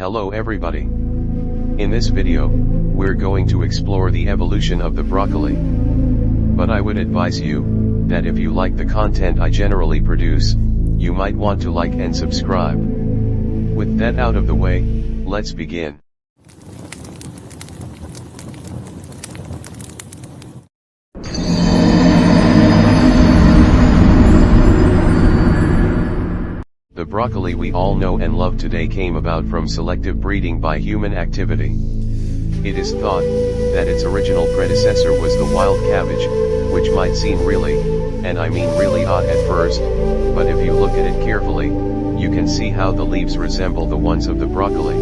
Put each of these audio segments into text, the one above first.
Hello everybody. In this video, we're going to explore the evolution of the broccoli. But I would advise you, that if you like the content I generally produce, you might want to like and subscribe. With that out of the way, let's begin. The broccoli we all know and love today came about from selective breeding by human activity. It is thought that its original predecessor was the wild cabbage, which might seem really, and I mean really odd at first, but if you look at it carefully, you can see how the leaves resemble the ones of the broccoli.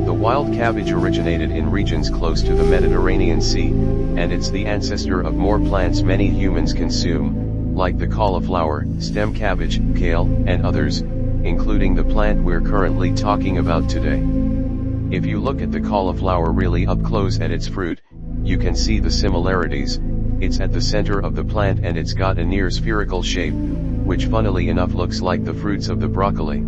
The wild cabbage originated in regions close to the Mediterranean Sea, and it's the ancestor of more plants many humans consume, like the cauliflower, stem cabbage, kale, and others, including the plant we're currently talking about today. If you look at the cauliflower really up close at its fruit, you can see the similarities. It's at the center of the plant and it's got a near spherical shape, which funnily enough looks like the fruits of the broccoli.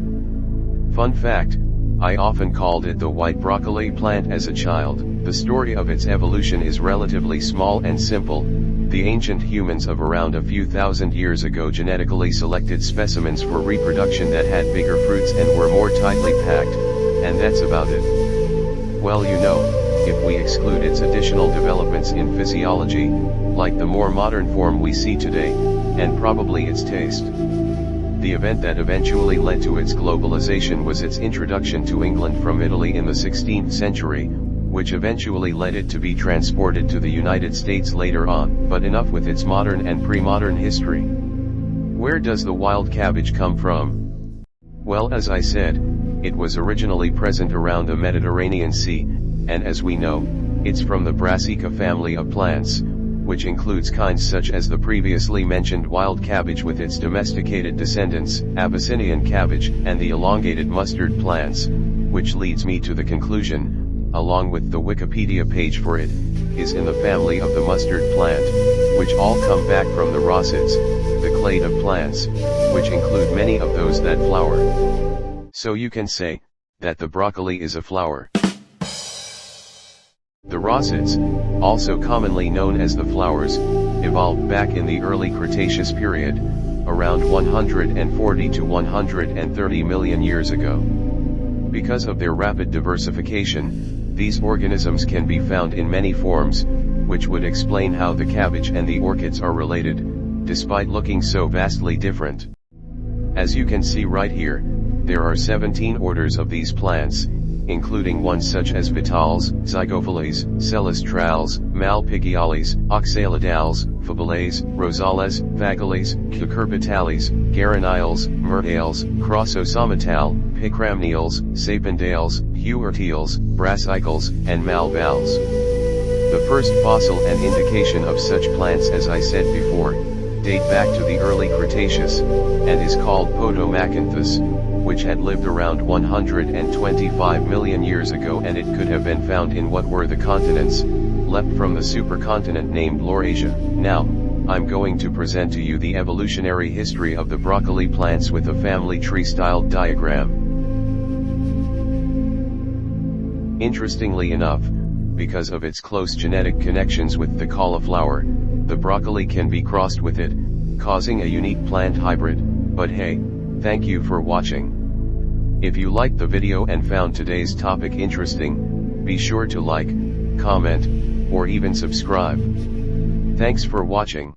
Fun fact, I often called it the white broccoli plant as a child. The story of its evolution is relatively small and simple. The ancient humans of around a few thousand years ago genetically selected specimens for reproduction that had bigger fruits and were more tightly packed, and that's about it. Well, you know, if we exclude its additional developments in physiology, like the more modern form we see today, and probably its taste. The event that eventually led to its globalization was its introduction to England from Italy in the 16th century, which eventually led it to be transported to the United States later on. But enough with its modern and pre-modern history. Where does the wild cabbage come from? Well, as I said, it was originally present around the Mediterranean Sea, and as we know, it's from the Brassica family of plants, which includes kinds such as the previously mentioned wild cabbage with its domesticated descendants, Abyssinian cabbage, and the elongated mustard plants, which leads me to the conclusion, along with the Wikipedia page for it, is in the family of the mustard plant, which all come back from the rossets, the clade of plants, which include many of those that flower. So you can say, that the broccoli is a flower. The rossets, also commonly known as the flowers, evolved back in the early Cretaceous period, around 140 to 130 million years ago. Because of their rapid diversification, these organisms can be found in many forms, which would explain how the cabbage and the orchids are related, despite looking so vastly different. As you can see right here, there are 17 orders of these plants, including ones such as Vitales, Zygophilales, Celestrales, Malpighiales, Oxalidales, Fabulales, Rosales, Vagales, Cucurbitales, Geraniales, Myrtales, Crossosomatale, Picramniales, Sapindales, Huertiales, Brassicales, and Malvales. The first fossil and indication of such plants, as I said before, date back to the early Cretaceous, and is called Podomacanthus, which had lived around 125 million years ago, and it could have been found in what were the continents, left from the supercontinent named Laurasia. Now, I'm going to present to you the evolutionary history of the broccoli plants with a family tree-styled diagram. Interestingly enough, because of its close genetic connections with the cauliflower, the broccoli can be crossed with it, causing a unique plant hybrid. But hey, thank you for watching. If you liked the video and found today's topic interesting, be sure to like, comment, or even subscribe. Thanks for watching.